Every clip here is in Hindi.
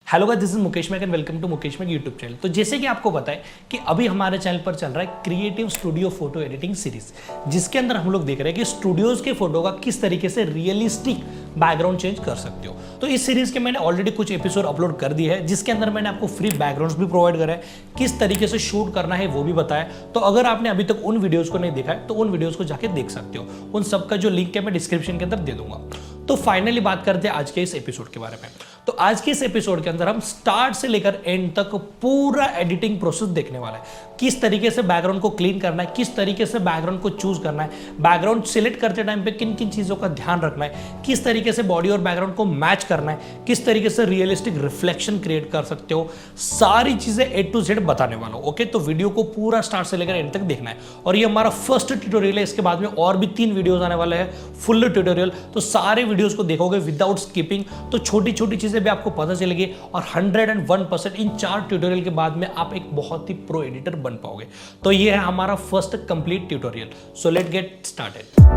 Hello guys, this is Mukesh Mac and welcome to Mukesh Mac YouTube channel. तो जैसे कि आपको पता है कि अभी हमारे चैनल पर चल रहा है creative studio photo editing series, जिसके अंदर हम लोग देख रहे हैं कि स्टूडियोज के फोटो का किस तरीके से रियलिस्टिक बैकग्राउंड चेंज कर सकते हो। तो इस सीरीज के मैंने ऑलरेडी कुछ एपिसोड अपलोड कर दिए हैं, जिसके अंदर मैंने आपको फ्री बैकग्राउंड्स भी प्रोवाइड करा है, किस तरीके से शूट करना है वो भी बताया। तो अगर आपने अभी तक उन वीडियोज को नहीं देखा है तो उन वीडियोज को जाके देख सकते हो। उन सबका जो लिंक है मैं डिस्क्रिप्शन के अंदर दे दूंगा। तो फाइनली बात करते हैं आज के इस एपिसोड के बारे में। तो आज के इस एपिसोड के अंदर हम स्टार्ट से लेकर एंड तक पूरा एडिटिंग प्रोसेस देखने वाला है। किस तरीके से बैकग्राउंड को क्लीन करना है, किस तरीके से बैकग्राउंड को चूज करना है, बैकग्राउंड सिलेक्ट करते टाइम पे किन किन चीजों का ध्यान रखना है, किस तरीके से बॉडी और बैकग्राउंड को मैच करना है, किस तरीके से रियलिस्टिक रिफ्लेक्शन क्रिएट कर सकते हो, सारी चीजें ए टू जेड बताने वाला हूं। ओके, तो वीडियो को पूरा स्टार्ट से लेकर एंड तक देखना है। और ये हमारा फर्स्ट ट्यूटोरियल है, इसके बाद में और भी 3 वीडियोस आने वाले हैं फुल ट्यूटोरियल। तो सारे वीडियोस को देखोगे विदाउट स्किपिंग, तो छोटी छोटी चीजें भी आपको पता चलेगी और 101% इन 4 ट्यूटोरियल के बाद में आप एक बहुत ही प्रो एडिटर बन पाओगे। तो ये है हमारा first complete tutorial. So let get started.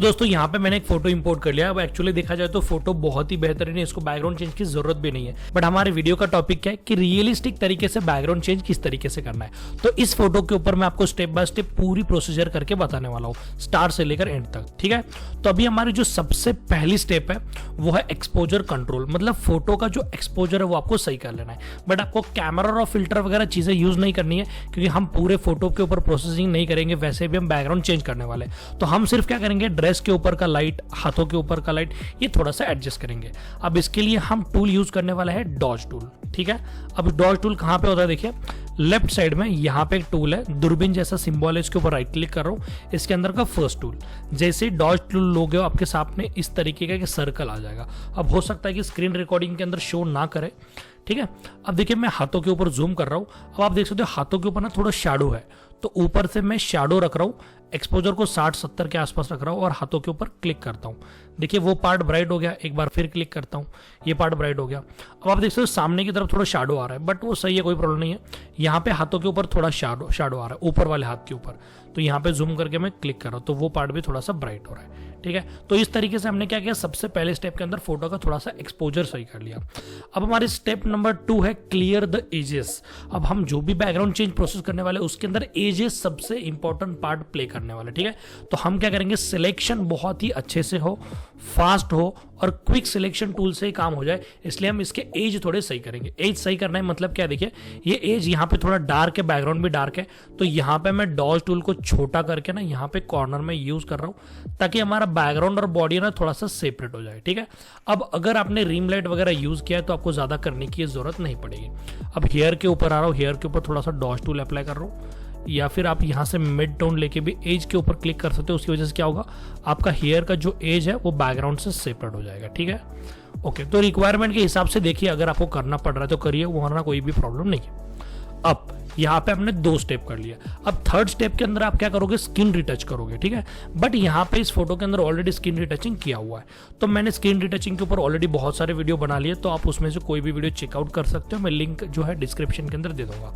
दोस्तों यहाँ पे मैंने एक फोटो इंपोर्ट कर लिया। अब एक्चुअली देखा जाए तो फोटो बहुत ही बेहतरीन है, इसको बैकग्राउंड चेंज की जरूरत भी नहीं है। बट हमारे वीडियो का टॉपिक क्या है कि रियलिस्टिक तरीके से बैकग्राउंड चेंज किस तरीके से करना है। तो इस फोटो के ऊपर मैं आपको स्टेप बाय स्टेप पूरी प्रोसीजर करके बताने वाला हूँ, स्टार्ट से लेकर एंड तक। ठीक है, तो अभी हमारी जो सबसे पहली स्टेप है वो है एक्सपोजर कंट्रोल। मतलब फोटो का जो एक्सपोजर है वो आपको सही कर लेना है। बट आपको कैमरा और फिल्टर वगैरह चीजें यूज नहीं करनी है, क्योंकि हम पूरे फोटो के ऊपर प्रोसेसिंग नहीं करेंगे। वैसे भी हम बैकग्राउंड चेंज करने वाले हैं, तो हम सिर्फ क्या करेंगे, ड्रेस के ऊपर का लाइट, हाथों के ऊपर का लाइट, ये थोड़ा सा एडजस्ट करेंगे। अब इसके लिए हम टूल यूज करने वाला है डॉज टूल। ठीक है, अब डॉज टूल कहां पे होता है, देखिए लेफ्ट साइड में यहां पे एक टूल है, दूरबीन जैसा सिंबल है, इसके ऊपर राइट क्लिक कर रहा हूं, इसके अंदर का फर्स्ट टूल। जैसे ही डॉज टूल लोगे आपके सामने इस तरीके का सर्कल आ जाएगा। अब हो सकता है कि स्क्रीन रिकॉर्डिंग के अंदर शो ना करे। ठीक है, अब देखिए मैं हाथों के ऊपर जूम कर रहा हूं। अब आप देख सकते हो हाथों के ऊपर ना थोड़ा शैडो है, तो ऊपर से मैं शैडो रख रहा हूं, एक्सपोजर को 60-70 के आसपास रख रहा हूं और हाथों के ऊपर क्लिक करता हूं। देखिए वो पार्ट ब्राइट हो गया, एक बार फिर क्लिक करता हूं, ये पार्ट ब्राइट हो गया। अब आप देख सकते हो सामने की तरफ थोड़ा शैडो आ रहा है, बट वो सही है, कोई प्रॉब्लम नहीं है। यहाँ पे हाथों के ऊपर थोड़ा शैडो आ रहा है, ऊपर वाले हाथ के ऊपर। तो यहाँ पे जूम करके मैं क्लिक कर रहा हूँ, तो वो पार्ट भी थोड़ा सा ब्राइट हो रहा है। ठीक है, तो इस तरीके से हमने क्या किया, सबसे पहले स्टेप के अंदर फोटो का थोड़ा सा एक्सपोजर सही कर लिया। अब हमारे स्टेप नंबर 2 है क्लियर द एजेस। अब हम जो भी बैकग्राउंड चेंज प्रोसेस करने वाले उसके अंदर एजेस सबसे इंपॉर्टेंट पार्ट प्ले करने वाले। ठीक है, तो हम क्या करेंगे, सिलेक्शन बहुत ही अच्छे से हो, फास्ट हो और क्विक सिलेक्शन टूल से ही काम हो जाए, इसलिए हम इसके एज थोड़े सही करेंगे। एज सही करना है मतलब क्या, देखिए ये एज यहाँ पे थोड़ा डार्क है, बैकग्राउंड भी डार्क है, तो यहाँ पे मैं डॉज टूल को छोटा करके ना यहाँ पे कॉर्नर में यूज कर रहा हूँ, ताकि हमारा बैकग्राउंड और बॉडी ना थोड़ा सा सेपरेट हो जाए। ठीक है, अब अगर आपने रिम लाइट वगैरह यूज किया है तो आपको ज्यादा करने की जरूरत नहीं पड़ेगी। अब हेयर के ऊपर आ रहा हूँ, हेयर के ऊपर थोड़ा सा डॉज टूल अप्लाई कर रहा हूँ, या फिर आप यहाँ से मिड टोन लेके भी एज के ऊपर क्लिक कर सकते हो। उसकी वजह से क्या होगा, आपका हेयर का जो एज है वो बैकग्राउंड से सेपरेट हो जाएगा। ठीक है, ओके, तो रिक्वायरमेंट के हिसाब से देखिए, अगर आपको करना पड़ रहा है तो करिए, वरना कोई भी प्रॉब्लम नहीं है। अब यहाँ पे हमने 2 स्टेप कर लिया। अब थर्ड स्टेप के अंदर आप क्या करोगे, स्किन रिटच करोगे। ठीक है, बट यहाँ पे इस फोटो के अंदर ऑलरेडी स्किन रिटचिंग किया हुआ है, तो मैंने स्किन रिटचिंग के ऊपर ऑलरेडी बहुत सारे वीडियो बना लिए, तो आप उसमें से कोई भी वीडियो चेकआउट कर सकते हो। मैं लिंक जो है डिस्क्रिप्शन के अंदर दे दूंगा।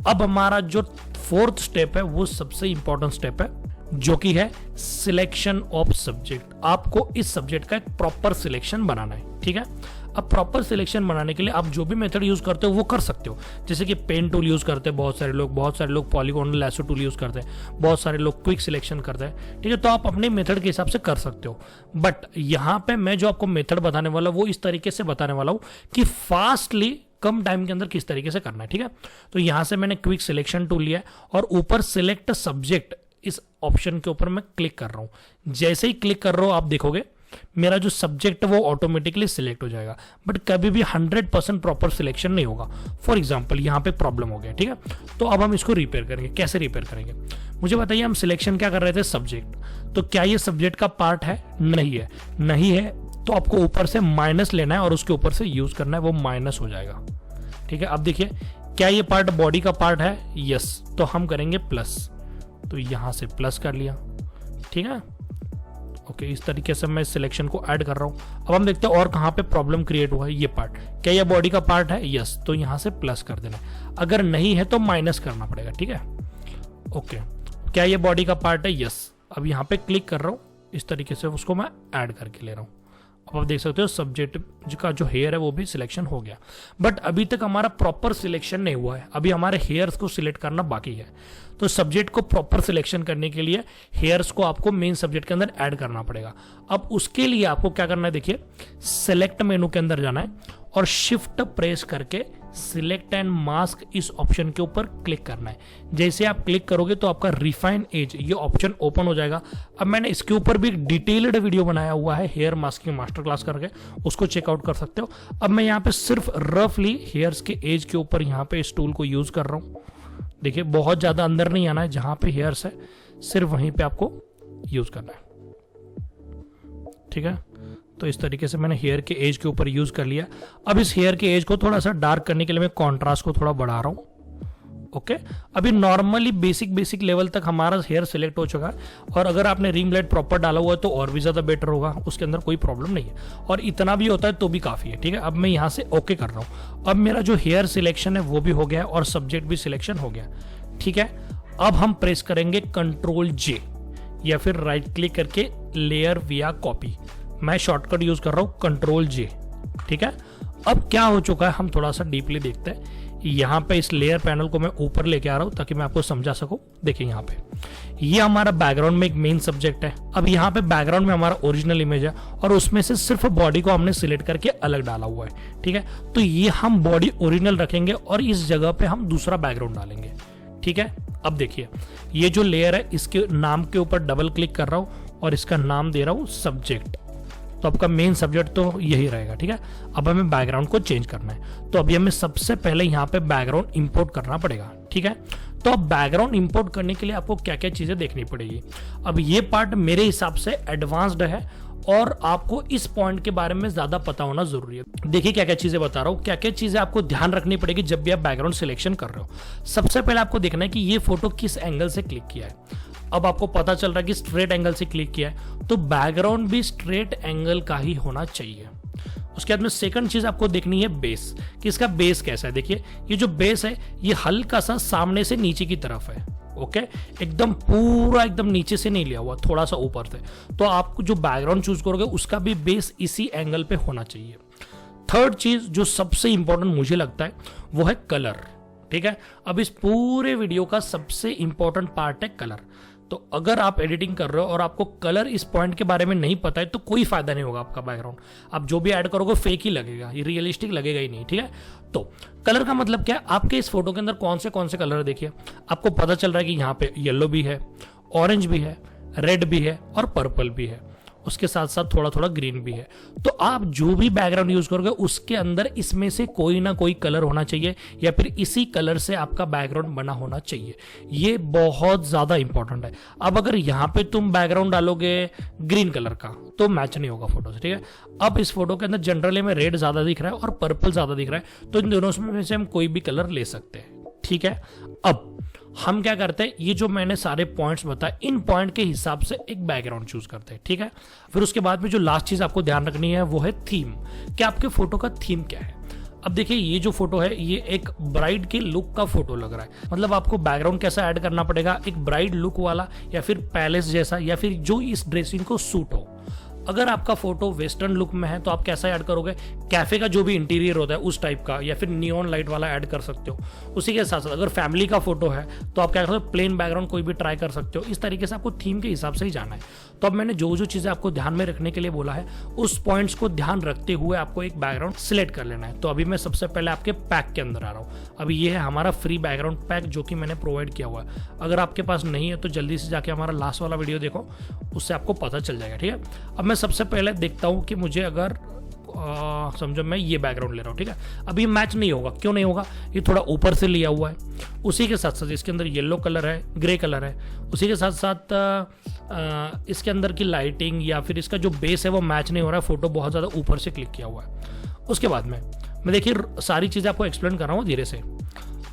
अब हमारा जो 4th स्टेप है वो सबसे इंपॉर्टेंट स्टेप है, जो कि है सिलेक्शन ऑफ सब्जेक्ट। आपको इस सब्जेक्ट का एक प्रॉपर सिलेक्शन बनाना है। ठीक है, अब प्रॉपर सिलेक्शन बनाने के लिए आप जो भी मेथड यूज करते हो वो कर सकते हो, जैसे कि पेन टूल यूज करते हैं बहुत सारे लोग पॉलीगॉन लैसो टूल यूज करते हैं, बहुत सारे लोग क्विक सिलेक्शन करते हैं। ठीक है, तो आप अपने मेथड के हिसाब से कर सकते हो। बट यहाँ पे मैं जो आपको मेथड बताने वाला वो इस तरीके से बताने वाला हूँ कि फास्टली कम टाइम के अंदर किस तरीके से करना है। ठीक है, तो यहां से मैंने क्विक सिलेक्शन टूल लिया और ऊपर सिलेक्ट सब्जेक्ट इस ऑप्शन के ऊपर मैं क्लिक कर रहा हूं। जैसे ही क्लिक कर रहा हूं आप देखोगे मेरा जो सब्जेक्ट है वो ऑटोमेटिकली सिलेक्ट हो जाएगा, बट कभी भी 100% प्रॉपर सिलेक्शन नहीं होगा। फॉर एग्जांपल यहाँ पे प्रॉब्लम हो गया। ठीक है, तो अब हम इसको रिपेयर करेंगे। कैसे रिपेयर करेंगे मुझे बताइए। हम सिलेक्शन क्या कर रहे थे, सब्जेक्ट, तो क्या ये सब्जेक्ट का पार्ट है, नहीं है, नहीं है, तो आपको ऊपर से माइनस लेना है और उसके ऊपर से यूज करना है, वो माइनस हो जाएगा। ठीक है, अब देखिए क्या ये पार्ट बॉडी का पार्ट है, यस, तो हम करेंगे प्लस, तो यहां से प्लस कर लिया। ठीक है, ओके, इस तरीके से मैं सिलेक्शन को ऐड कर रहा हूं। अब हम देखते हैं और कहां पे प्रॉब्लम क्रिएट हुआ है। ये पार्ट, क्या ये बॉडी का पार्ट है, यस, तो यहां से प्लस कर देना, अगर नहीं है तो माइनस करना पड़ेगा। ठीक है, ओके, क्या ये बॉडी का पार्ट है, यस, अब यहां पे क्लिक कर रहा हूं, इस तरीके से उसको मैं ऐड करके ले रहा हूँ। अब आप देख सकते हो सब्जेक्ट का जो हेयर है वो भी सिलेक्शन हो गया, बट अभी तक हमारा प्रॉपर सिलेक्शन नहीं हुआ है, अभी हमारे हेयर्स को सिलेक्ट करना बाकी है। तो सब्जेक्ट को प्रॉपर सिलेक्शन करने के लिए हेयर्स को आपको मेन सब्जेक्ट के अंदर ऐड करना पड़ेगा। अब उसके लिए आपको क्या करना है, देखिए सेलेक्ट मेनू के अंदर जाना है और शिफ्ट प्रेस करके सिलेक्ट एंड मास्क इस ऑप्शन के ऊपर क्लिक करना है। जैसे आप क्लिक करोगे तो आपका रिफाइन एज ये ऑप्शन ओपन हो जाएगा। अब मैंने इसके ऊपर भी डिटेल्ड वीडियो बनाया हुआ है हेयर मास्किंग मास्टर क्लास करके, उसको चेकआउट कर सकते हो। अब मैं यहाँ पे सिर्फ रफली हेयर्स के एज के ऊपर यहाँ पे इस टूल को यूज कर रहा हूँ। देखिए बहुत ज्यादा अंदर नहीं आना है, जहां पे हेयर्स है सिर्फ वहीं पे आपको यूज करना है, ठीक है। तो इस तरीके से मैंने हेयर के एज के ऊपर यूज कर लिया। अब इस हेयर के एज को थोड़ा सा डार्क करने के लिए मैं कॉन्ट्रास्ट को थोड़ा बढ़ा रहा हूं। ओके, अभी नॉर्मली बेसिक लेवल तक हमारा हेयर सिलेक्ट हो चुका है, और अगर आपने रिंग लाइट प्रॉपर डाला हुआ है तो और भी ज्यादा बेटर होगा, उसके अंदर कोई प्रॉब्लम नहीं है, और इतना भी होता है तो भी काफी है, ठीक है। अब मैं यहां से ओके कर रहा हूं। अब मेरा जो हेयर सिलेक्शन है वो भी हो गया है और सब्जेक्ट भी सिलेक्शन हो गया, ठीक है। अब हम प्रेस करेंगे कंट्रोल जे या फिर राइट क्लिक करके लेयर विया कॉपी। मैं शॉर्टकट यूज कर रहा हूं कंट्रोल जे, ठीक है। अब क्या हो चुका है हम थोड़ा सा डीपली देखते हैं। यहाँ पे इस लेयर पैनल को मैं ऊपर लेके आ रहा हूं ताकि मैं आपको समझा सकूं। देखिए यहाँ पे ये हमारा बैकग्राउंड में एक मेन सब्जेक्ट है। अब यहाँ पे बैकग्राउंड में हमारा ओरिजिनल इमेज है और उसमें से सिर्फ बॉडी को हमने सिलेक्ट करके अलग डाला हुआ है, ठीक है। तो ये हम बॉडी ओरिजिनल रखेंगे और इस जगह पे हम दूसरा बैकग्राउंड डालेंगे, ठीक है। अब देखिए ये जो लेयर है इसके नाम के ऊपर डबल क्लिक कर रहा हूं और इसका नाम दे रहा हूं सब्जेक्ट। तो आपका मेन सब्जेक्ट तो यही रहेगा, ठीक है। अब हमें बैकग्राउंड को चेंज करना है, तो अभी हमें सबसे पहले यहाँ पे बैकग्राउंड इंपोर्ट करना पड़ेगा, ठीक है। तो अब बैकग्राउंड इंपोर्ट करने के लिए आपको क्या क्या चीजें देखनी पड़ेगी। अब ये पार्ट मेरे हिसाब से एडवांस्ड है और आपको इस पॉइंट के बारे में ज्यादा पता होना जरूरी है। देखिए क्या क्या चीजें बता रहा हूँ, क्या क्या चीजें आपको ध्यान रखनी पड़ेगी जब भी आप बैकग्राउंड सिलेक्शन कर रहे हो। सबसे पहले आपको देखना है कि ये फोटो किस एंगल से क्लिक किया है। अब आपको पता चल रहा है कि स्ट्रेट एंगल से क्लिक किया है, तो बैकग्राउंड भी स्ट्रेट एंगल का ही होना चाहिए। उसके बाद में सेकंड चीज आपको देखनी है बेस, कि इसका बेस कैसा है। देखिए ये जो बेस है ये हल्का सा सामने से नीचे की तरफ है, ओके, एकदम पूरा एकदम नीचे से नहीं लिया हुआ, थोड़ा सा ऊपर से। तो आप जो बैकग्राउंड चूज करोगे उसका भी बेस इसी एंगल पे होना चाहिए। थर्ड चीज जो सबसे इंपॉर्टेंट मुझे लगता है वो है कलर, ठीक है। अब इस पूरे वीडियो का सबसे इंपॉर्टेंट पार्ट है कलर। तो अगर आप एडिटिंग कर रहे हो और आपको कलर इस पॉइंट के बारे में नहीं पता है तो कोई फायदा नहीं होगा आपका बैकग्राउंड। आप जो भी ऐड करोगे फेक ही लगेगा, ये रियलिस्टिक लगेगा ही नहीं, ठीक है। तो कलर का मतलब क्या है, आपके इस फोटो के अंदर कौन से कलर है। देखिए आपको पता चल रहा है कि यहाँ पे येलो भी है, ऑरेंज भी है, रेड भी है और पर्पल भी है, उसके साथ साथ थोड़ा थोड़ा ग्रीन भी है। तो आप जो भी बैकग्राउंड यूज करोगे उसके अंदर इसमें से कोई ना कोई कलर होना चाहिए या फिर इसी कलर से आपका बैकग्राउंड बना होना चाहिए। ये बहुत ज्यादा इंपॉर्टेंट है। अब अगर यहाँ पे तुम बैकग्राउंड डालोगे ग्रीन कलर का तो मैच नहीं होगा फोटो से, ठीक है। अब इस फोटो के अंदर जनरली में रेड ज्यादा दिख रहा है और पर्पल ज्यादा दिख रहा है, तो इन दोनों में से हम कोई भी कलर ले सकते हैं, ठीक है। अब हम क्या करते हैं, ये जो मैंने सारे पॉइंट्स बताए इन पॉइंट के हिसाब से एक बैकग्राउंड चूज करते हैं, ठीक है। फिर उसके बाद में जो लास्ट चीज आपको ध्यान रखनी है वो है थीम, कि आपके फोटो का थीम क्या है। अब देखिए ये जो फोटो है ये एक ब्राइड के लुक का फोटो लग रहा है, मतलब आपको बैकग्राउंड कैसा ऐड करना पड़ेगा, एक ब्राइड लुक वाला या फिर पैलेस जैसा या फिर जो इस ड्रेसिंग को सूट हो। अगर आपका फोटो वेस्टर्न लुक में है तो आप कैसा ऐड करोगे, कैफे का जो भी इंटीरियर होता है उस टाइप का या फिर नियॉन लाइट वाला ऐड कर सकते हो। उसी के साथ साथ अगर फैमिली का फोटो है तो आप क्या कर सकते हो, प्लेन बैकग्राउंड कोई भी ट्राई कर सकते हो। इस तरीके से आपको थीम के हिसाब से ही जाना है। तो अब मैंने जो जो चीजें आपको ध्यान में रखने के लिए बोला है उस पॉइंट्स को ध्यान रखते हुए आपको एक बैकग्राउंड सिलेक्ट कर लेना है। तो अभी मैं सबसे पहले आपके पैक के अंदर आ रहा हूँ। अभी ये है हमारा फ्री बैकग्राउंड पैक जो कि मैंने प्रोवाइड किया हुआ है। अगर आपके पास नहीं है तो जल्दी से जाके हमारा लास्ट वाला वीडियो देखो, उससे आपको पता चल जाएगा, ठीक है। अब मैं सबसे पहले देखता हूँ कि मुझे अगर समझो मैं ये बैकग्राउंड ले रहा हूँ, ठीक है। अभी मैच नहीं होगा, क्यों नहीं होगा, ये थोड़ा ऊपर से लिया हुआ है। उसी के साथ साथ इसके अंदर येलो कलर है, ग्रे कलर है, उसी के साथ साथ इसके अंदर की लाइटिंग या फिर इसका जो बेस है वो मैच नहीं हो रहा है, फोटो बहुत ज़्यादा ऊपर से क्लिक किया हुआ है। उसके बाद में मैं देखिए सारी चीज़ें आपको एक्सप्लेन कर रहा हूँ धीरे से।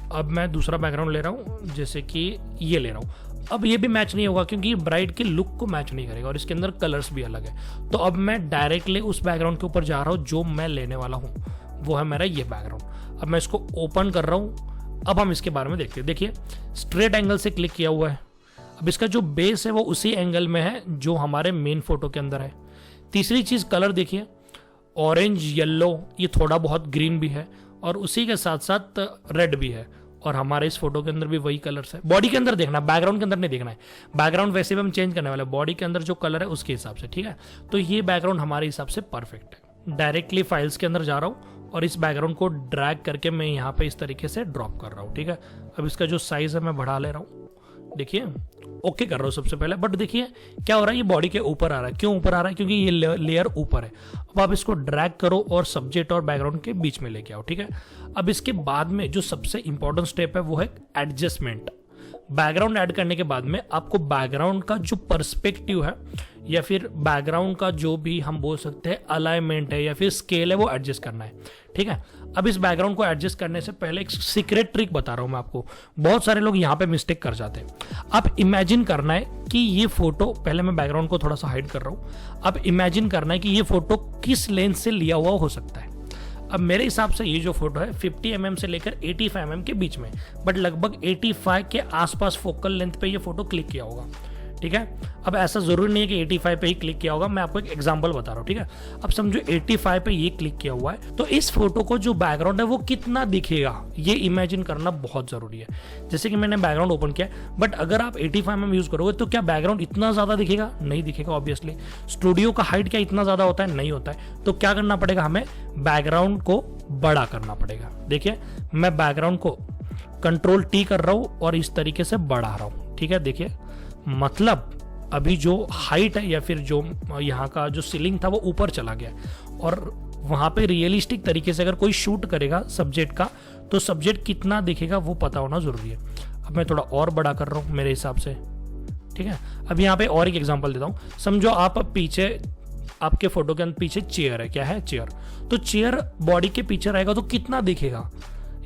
अब मैं दूसरा बैकग्राउंड ले रहा हूँ, जैसे कि ये ले रहा हूँ। अब ये भी मैच नहीं होगा क्योंकि ये ब्राइड के लुक को मैच नहीं करेगा और इसके अंदर कलर्स भी अलग है। तो अब मैं डायरेक्टली उस बैकग्राउंड के ऊपर जा रहा हूँ जो मैं लेने वाला हूँ, वो है मेरा ये बैकग्राउंड। अब मैं इसको ओपन कर रहा हूँ। अब हम इसके बारे में देखते हैं। देखिए स्ट्रेट एंगल से क्लिक किया हुआ है। अब इसका जो बेस है वो उसी एंगल में है जो हमारे मेन फोटो के अंदर है। तीसरी चीज कलर देखिए, ऑरेंज, येलो, ये थोड़ा बहुत ग्रीन भी है और उसी के साथ साथ रेड भी है, और हमारे इस फोटो के अंदर भी वही कलर्स है। बॉडी के अंदर देखना, बैकग्राउंड के अंदर नहीं देखना है। बैकग्राउंड वैसे भी हम चेंज करने वाले, बॉडी के अंदर जो कलर है उसके हिसाब से, ठीक है। तो ये बैकग्राउंड हमारे हिसाब से परफेक्ट है। डायरेक्टली फाइल्स के अंदर जा रहा हूँ और इस बैकग्राउंड को ड्रैग करके मैं यहाँ पे इस तरीके से ड्रॉप कर रहा हूँ, ठीक है। अब इसका जो साइज है मैं बढ़ा ले रहा हूँ, देखिए ओके कर रहा हूँ सबसे पहले। बट देखिए क्या हो रहा है, ये बॉडी के ऊपर आ रहा है। क्यों ऊपर आ रहा है? क्योंकि ये लेयर ऊपर है। अब आप इसको ड्रैग करो और सब्जेक्ट और बैकग्राउंड के बीच में लेके आओ, ठीक है। अब इसके बाद में जो सबसे इंपॉर्टेंट स्टेप है वो है एडजस्टमेंट। बैकग्राउंड ऐड करने के बाद में आपको बैकग्राउंड का जो पर्सपेक्टिव है या फिर बैकग्राउंड का जो भी हम बोल सकते हैं अलाइनमेंट है या फिर स्केल है वो एडजस्ट करना है, ठीक है। अब इस बैकग्राउंड को एडजस्ट करने से पहले एक सीक्रेट ट्रिक बता रहा हूं मैं आपको। बहुत सारे लोग यहां पे मिस्टेक कर जाते हैं। आप इमेजिन करना है कि ये फोटो, पहले मैं बैकग्राउंड को थोड़ा सा हाइड कर रहा हूं। अब इमेजिन करना है कि ये फोटो किस लेंस से लिया हुआ हो सकता है। अब मेरे हिसाब से ये जो फोटो है 50 mm से लेकर 85 mm के बीच में, बट लगभग 85 के आसपास फोकल लेंथ पे ये फोटो क्लिक किया होगा, ठीक है। अब ऐसा जरूरी नहीं है कि 85 पे ही क्लिक किया होगा, मैं आपको एक एग्जांपल बता रहा हूँ, ठीक है। अब समझो 85 पे ये क्लिक किया हुआ है, तो इस फोटो को जो बैकग्राउंड है वो कितना दिखेगा ये इमेजिन करना बहुत जरूरी है। जैसे कि मैंने बैकग्राउंड ओपन किया, बट अगर आप 85 mm यूज करोगे तो क्या बैकग्राउंड इतना ज्यादा दिखेगा? नहीं दिखेगा ऑब्वियसली। स्टूडियो का हाइट क्या इतना ज्यादा होता है? नहीं होता है। तो क्या करना पड़ेगा, हमें बैकग्राउंड को बड़ा करना पड़ेगा। देखिए मैं बैकग्राउंड को कंट्रोल T कर रहा हूं और इस तरीके से बढ़ा रहा हूं, ठीक है। देखिए मतलब अभी जो हाइट है या फिर जो यहाँ का जो सीलिंग था वो ऊपर चला गया, और वहां पे रियलिस्टिक तरीके से अगर कोई शूट करेगा सब्जेक्ट का तो सब्जेक्ट कितना दिखेगा वो पता होना जरूरी है। अब मैं थोड़ा और बड़ा कर रहा हूँ मेरे हिसाब से, ठीक है। अब यहाँ पे और एक एग्जांपल देता हूँ। समझो आप पीछे, आपके फोटो के अंदर पीछे चेयर है, क्या है? चेयर। तो चेयर बॉडी के पीछे रहेगा तो कितना दिखेगा,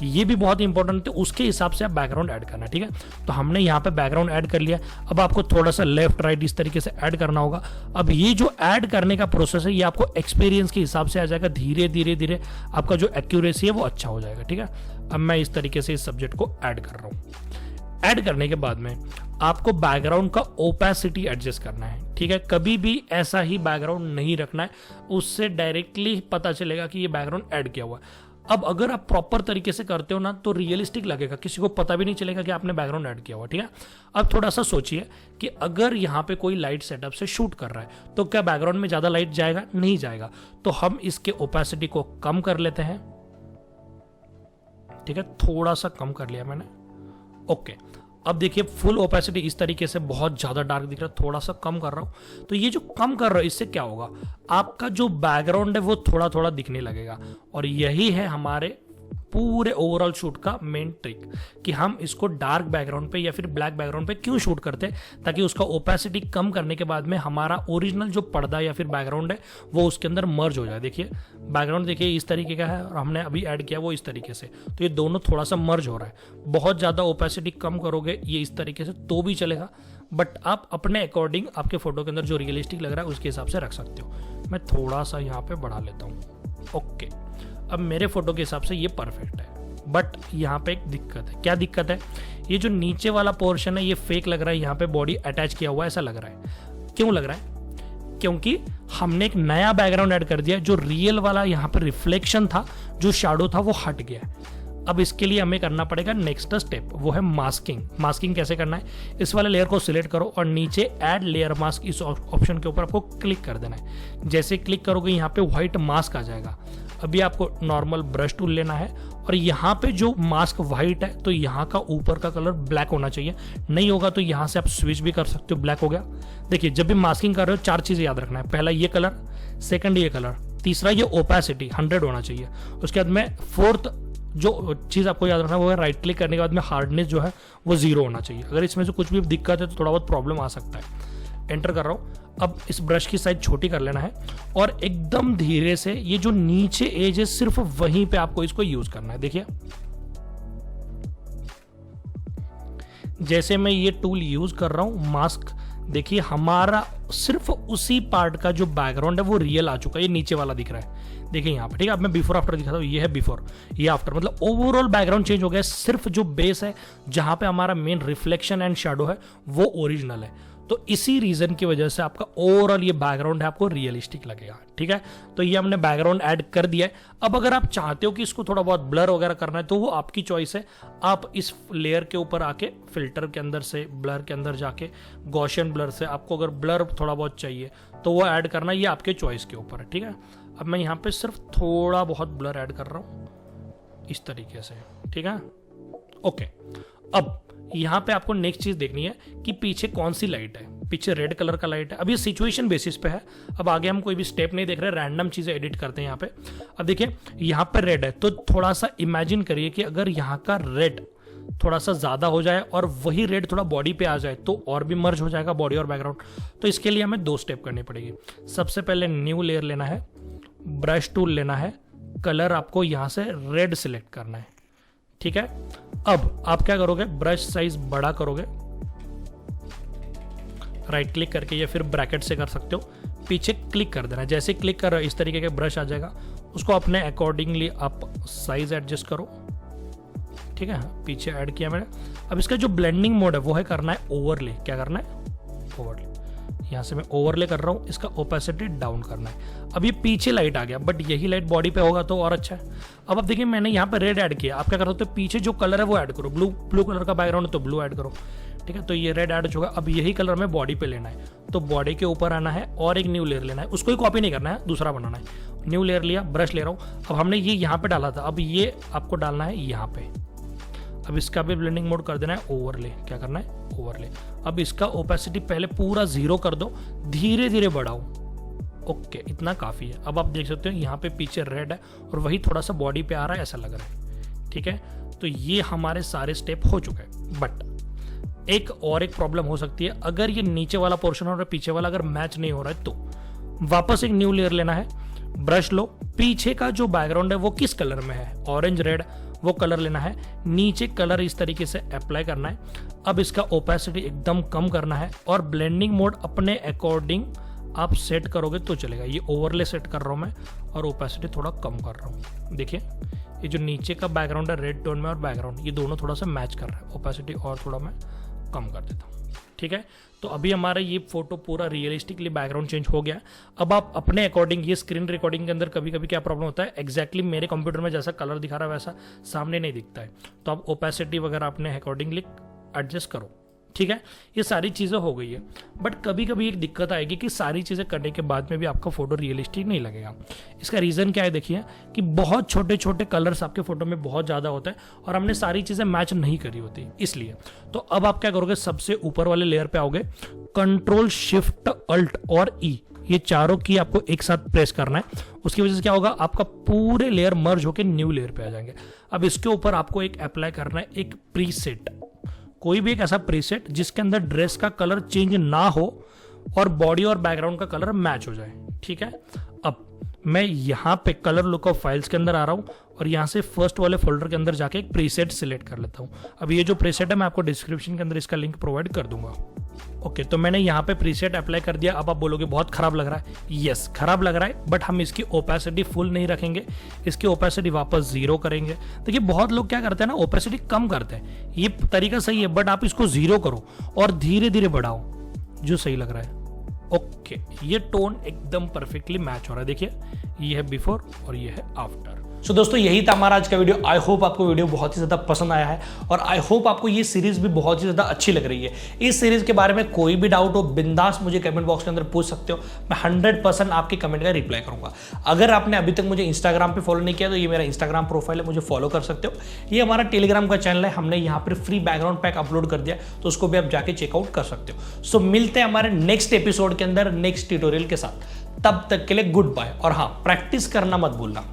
ये भी बहुत इंपॉर्टेंट है। उसके हिसाब से आप बैकग्राउंड ऐड करना, ठीक है। तो हमने यहाँ पे बैकग्राउंड ऐड कर लिया। अब आपको थोड़ा सा लेफ्ट राइट इस तरीके से ऐड करना होगा। अब ये जो ऐड करने का प्रोसेस है ये आपको एक्सपीरियंस के हिसाब से आ जाएगा। धीरे धीरे धीरे आपका जो एक्यूरेसी है वो अच्छा हो जाएगा, ठीक है। अब मैं इस तरीके से इस सब्जेक्ट को ऐड कर रहा हूँ। ऐड करने के बाद में आपको बैकग्राउंड का ओपेसिटी एडजस्ट करना है, ठीक है। कभी भी ऐसा ही बैकग्राउंड नहीं रखना है, उससे डायरेक्टली पता चलेगा कि ये बैकग्राउंड ऐड किया हुआ है। अब अगर आप प्रॉपर तरीके से करते हो ना तो रियलिस्टिक लगेगा, किसी को पता भी नहीं चलेगा कि आपने बैकग्राउंड ऐड किया हुआ, ठीक है। अब थोड़ा सा सोचिए कि अगर यहाँ पे कोई लाइट सेटअप से शूट कर रहा है तो क्या बैकग्राउंड में ज्यादा लाइट जाएगा? नहीं जाएगा। तो हम इसके ओपेसिटी को कम कर लेते हैं, ठीक है। थोड़ा सा कम कर लिया मैंने, ओके। अब देखिए फुल ओपेसिटी इस तरीके से बहुत ज्यादा डार्क दिख रहा है, थोड़ा सा कम कर रहा हूं। तो ये जो कम कर रहा है इससे क्या होगा, आपका जो बैकग्राउंड है वो थोड़ा थोड़ा दिखने लगेगा। और यही है हमारे पूरे ओवरऑल शूट का मेन ट्रिक कि हम इसको डार्क बैकग्राउंड पे या फिर ब्लैक बैकग्राउंड पे क्यों शूट करते हैं, ताकि उसका ओपेसिटी कम करने के बाद में हमारा ओरिजिनल जो पर्दा या फिर बैकग्राउंड है वो उसके अंदर मर्ज हो जाए। देखिए बैकग्राउंड देखिए इस तरीके का है और हमने अभी ऐड किया वो इस तरीके से, तो ये दोनों थोड़ा सा मर्ज हो रहा है। बहुत ज़्यादा ओपेसिटी कम करोगे ये इस तरीके से तो भी चलेगा, बट आप अपने अकॉर्डिंग आपके फोटो के अंदर जो रियलिस्टिक लग रहा है उसके हिसाब से रख सकते हो। मैं थोड़ा सा यहाँ पे बढ़ा लेता हूँ, ओके। अब मेरे फोटो के हिसाब से ये परफेक्ट है, बट यहाँ पे एक दिक्कत है। क्या दिक्कत है, ये जो नीचे वाला पोर्शन है ये फेक लग रहा है, यहाँ पे बॉडी अटैच किया हुआ है ऐसा लग रहा है। क्यों लग रहा है? क्योंकि हमने एक नया बैकग्राउंड ऐड कर दिया, जो रियल वाला यहाँ पे रिफ्लेक्शन था, जो शैडो था वो हट गया है। अब इसके लिए हमें करना पड़ेगा नेक्स्ट स्टेप, वो है मास्किंग। मास्किंग कैसे करना है, इस वाले लेयर को सिलेक्ट करो और नीचे ऐड लेयर मास्क इस ऑप्शन के ऊपर आपको क्लिक कर देना है। जैसे क्लिक करोगे यहाँ पे व्हाइट मास्क आ जाएगा। अभी आपको नॉर्मल ब्रश टूल लेना है और यहाँ पे जो मास्क व्हाइट है तो यहाँ का ऊपर का कलर ब्लैक होना चाहिए, नहीं होगा तो यहाँ से आप स्विच भी कर सकते हो, ब्लैक हो गया। देखिए जब भी मास्किंग कर रहे हो 4 चीजें याद रखना है, पहला ये कलर, सेकंड ये कलर, तीसरा ये ओपेसिटी 100 होना चाहिए। उसके बाद में फोर्थ जो चीज आपको याद रखना है वो है राइट क्लिक करने के बाद में हार्डनेस जो है वो 0 होना चाहिए। अगर इसमें से कुछ भी दिक्कत है तो थोड़ा बहुत प्रॉब्लम आ सकता है। एंटर कर रहा हूं। अब इस ब्रश की साइज छोटी कर लेना है और एकदम धीरे से ये जो नीचे एज है सिर्फ वहीं पे आपको इसको यूज करना है। देखिए जैसे मैं ये टूल यूज कर रहा हूं मास्क देखिए हमारा सिर्फ उसी पार्ट का जो बैकग्राउंड है वो रियल आ चुका है, ये नीचे वाला दिख रहा है, देखिए यहाँ पे, ठीक है। अब मैं बिफोर आफ्टर दिखाता हूँ, ये है बिफोर, ये आफ्टर, मतलब ओवरऑल बैकग्राउंड चेंज हो गया। सिर्फ जो बेस है जहां पे हमारा मेन रिफ्लेक्शन एंड शैडो है वो ओरिजिनल है। तो इसी रीजन की वजह से आपका ओवरऑल ये बैकग्राउंड है आपको रियलिस्टिक लगेगा, ठीक है। तो ये हमने बैकग्राउंड ऐड कर दिया है। अब अगर आप चाहते हो कि इसको थोड़ा बहुत ब्लर वगैरह करना है तो वो आपकी चॉइस है। आप इस लेयर के ऊपर आके फिल्टर के अंदर से ब्लर के अंदर जाके गॉसियन ब्लर से आपको अगर ब्लर थोड़ा बहुत चाहिए तो वो ऐड करना, ये आपके चॉइस के ऊपर है, ठीक है। अब मैं यहाँ पे सिर्फ थोड़ा बहुत ब्लर ऐड कर रहा हूँ इस तरीके से, ठीक है, ओके। अब यहाँ पे आपको नेक्स्ट चीज देखनी है कि पीछे कौन सी लाइट है। पीछे रेड कलर का लाइट है। अब ये सिचुएशन बेसिस पे है। अब आगे हम कोई भी स्टेप नहीं देख रहे, रैंडम चीजें एडिट करते हैं यहाँ पे। अब देखिए यहाँ पे रेड है, तो थोड़ा सा इमेजिन करिए कि अगर यहाँ का रेड थोड़ा सा ज्यादा हो जाए और वही रेड थोड़ा बॉडी पे आ जाए तो और भी मर्ज हो जाएगा बॉडी और बैकग्राउंड। तो इसके लिए हमें 2 स्टेप करनी पड़ेगी। सबसे पहले न्यू लेयर लेना है, ब्रश टूल लेना है, कलर आपको यहाँ से रेड सिलेक्ट करना है, ठीक है। अब आप क्या करोगे, ब्रश साइज बड़ा करोगे, राइट क्लिक करके या फिर ब्रैकेट से कर सकते हो, पीछे क्लिक कर देना। जैसे क्लिक कर रहे हो इस तरीके का ब्रश आ जाएगा, उसको अपने अकॉर्डिंगली आप साइज एडजस्ट करो, ठीक है। पीछे ऐड किया मैंने। अब इसका जो ब्लेंडिंग मोड है वो है करना है ओवरले। क्या करना है, ओवरले। यहाँ से मैं ओवरले कर रहा हूँ, इसका ओपेसिटी डाउन करना है। अब ये पीछे लाइट आ गया, बट यही लाइट बॉडी पे होगा तो और अच्छा है। अब आप देखिए मैंने यहाँ पे रेड ऐड किया, आप क्या कर सकते हो, पीछे जो कलर है वो ऐड करो। ब्लू कलर का बैकग्राउंड है तो ब्लू ऐड करो, ठीक है। तो ये रेड ऐड हो चुका। अब यही कलर में बॉडी पे लेना है, तो बॉडी के ऊपर आना है और एक न्यू लेयर लेना है। उसको ही कॉपी नहीं करना है, दूसरा बनाना है। न्यू लेयर लिया, ब्रश ले रहा हूँ। अब हमने ये यहाँ पे डाला था, अब ये आपको डालना है यहाँ पे। अब इसका भी ब्लेंडिंग मोड कर देना है ओवरले। क्या करना है, ओवरले। अब इसका ओपेसिटी पहले पूरा 0 कर दो, धीरे धीरे बढ़ाओ, ओके, इतना काफी है। अब आप देख सकते हो यहाँ पे पीछे रेड है और वही थोड़ा सा बॉडी पे आ रहा है, ऐसा लग रहा है, ठीक है। तो ये हमारे सारे स्टेप हो चुके हैं। बट एक प्रॉब्लम हो सकती है, अगर ये नीचे वाला पोर्शन और पीछे वाला अगर मैच नहीं हो रहा है तो वापस एक न्यू लेयर लेना है, ब्रश लो, पीछे का जो बैकग्राउंड है वो किस कलर में है, ऑरेंज रेड, वो कलर लेना है, नीचे कलर इस तरीके से अप्लाई करना है। अब इसका ओपेसिटी एकदम कम करना है और ब्लेंडिंग मोड अपने अकॉर्डिंग आप सेट करोगे तो चलेगा। ये ओवरले सेट कर रहा हूं मैं और ओपेसिटी थोड़ा कम कर रहा हूं। देखिए ये जो नीचे का बैकग्राउंड है रेड टोन में और बैकग्राउंड, ये दोनों थोड़ा सा मैच कर रहा है। ओपेसिटी और थोड़ा मैं कम कर देता हूँ, ठीक है। तो अभी हमारा ये फोटो पूरा रियलिस्टिकली बैकग्राउंड चेंज हो गया। अब आप अपने अकॉर्डिंग, ये स्क्रीन रिकॉर्डिंग के अंदर कभी कभी क्या प्रॉब्लम होता है, एग्जैक्टली मेरे कंप्यूटर में जैसा कलर दिखा रहा है वैसा सामने नहीं दिखता है, तो आप ओपेसिटी वगैरह अपने अकॉर्डिंगली एडजस्ट करो, ठीक है। ये सारी चीज़ें हो गई है। बट कभी कभी एक दिक्कत आएगी कि सारी चीज़ें करने के बाद में भी आपका फोटो रियलिस्टिक नहीं लगेगा। इसका रीज़न क्या है, देखिए कि बहुत छोटे छोटे कलर्स आपके फोटो में बहुत ज़्यादा होता है और हमने सारी चीज़ें मैच नहीं करी होती इसलिए। तो अब आप क्या करोगे, सबसे ऊपर वाले लेयर पे आओगे, कंट्रोल शिफ्ट अल्ट और ई, ये चारों की आपको एक साथ प्रेस करना है। उसकी वजह से क्या होगा, आपका पूरे लेयर मर्ज होकर न्यू लेयर पे आ जाएंगे। अब इसके ऊपर आपको एक अप्लाई करना है, एक प्रीसेट, कोई भी एक ऐसा प्रीसेट जिसके अंदर ड्रेस का कलर चेंज ना हो और बॉडी और बैकग्राउंड का कलर मैच हो जाए, ठीक है। अब मैं यहाँ पे कलर लुकअप फाइल्स के अंदर आ रहा हूँ और यहाँ से फर्स्ट वाले फोल्डर के अंदर जाके एक प्रीसेट सिलेक्ट कर लेता हूँ। अब ये जो प्रीसेट है मैं आपको डिस्क्रिप्शन के अंदर इसका लिंक प्रोवाइड कर दूंगा। ओके, तो मैंने यहाँ पे प्रीसेट अप्लाई कर दिया। अब आप बोलोगे बहुत खराब लग रहा है, यस खराब लग रहा है, बट हम इसकी ओपेसिटी फुल नहीं रखेंगे, इसकी ओपेसिटी वापस 0 करेंगे। देखिए बहुत लोग क्या करते हैं ना, ओपेसिटी कम करते हैं, ये तरीका सही है, बट आप इसको 0 करो और धीरे धीरे बढ़ाओ जो सही लग रहा है। ओके, ये टोन एकदम परफेक्टली मैच हो रहा है। देखिए ये है बिफोर और ये है आफ्टर। सो दोस्तों यही था हमारा आज का वीडियो। आई होप आपको वीडियो बहुत ही ज़्यादा पसंद आया है और आई होप आपको ये सीरीज भी बहुत ही ज़्यादा अच्छी लग रही है। इस सीरीज के बारे में कोई भी डाउट हो बिंदास मुझे कमेंट बॉक्स के अंदर पूछ सकते हो, मैं 100% आपके कमेंट का रिप्लाई करूंगा। अगर आपने अभी तक मुझे इंस्टाग्राम पे फॉलो नहीं किया तो ये मेरा इंस्टाग्राम प्रोफाइल है, मुझे फॉलो कर सकते हो। ये हमारा टेलीग्राम का चैनल है, हमने यहाँ पर फ्री बैकग्राउंड पैक अपलोड कर दिया, तो उसको भी आप जाके चेकआउट कर सकते हो। सो मिलते हैं हमारे नेक्स्ट एपिसोड के अंदर नेक्स्ट ट्यूटोरियल के साथ। तब तक के लिए गुड बाय और हाँ, प्रैक्टिस करना मत भूलना।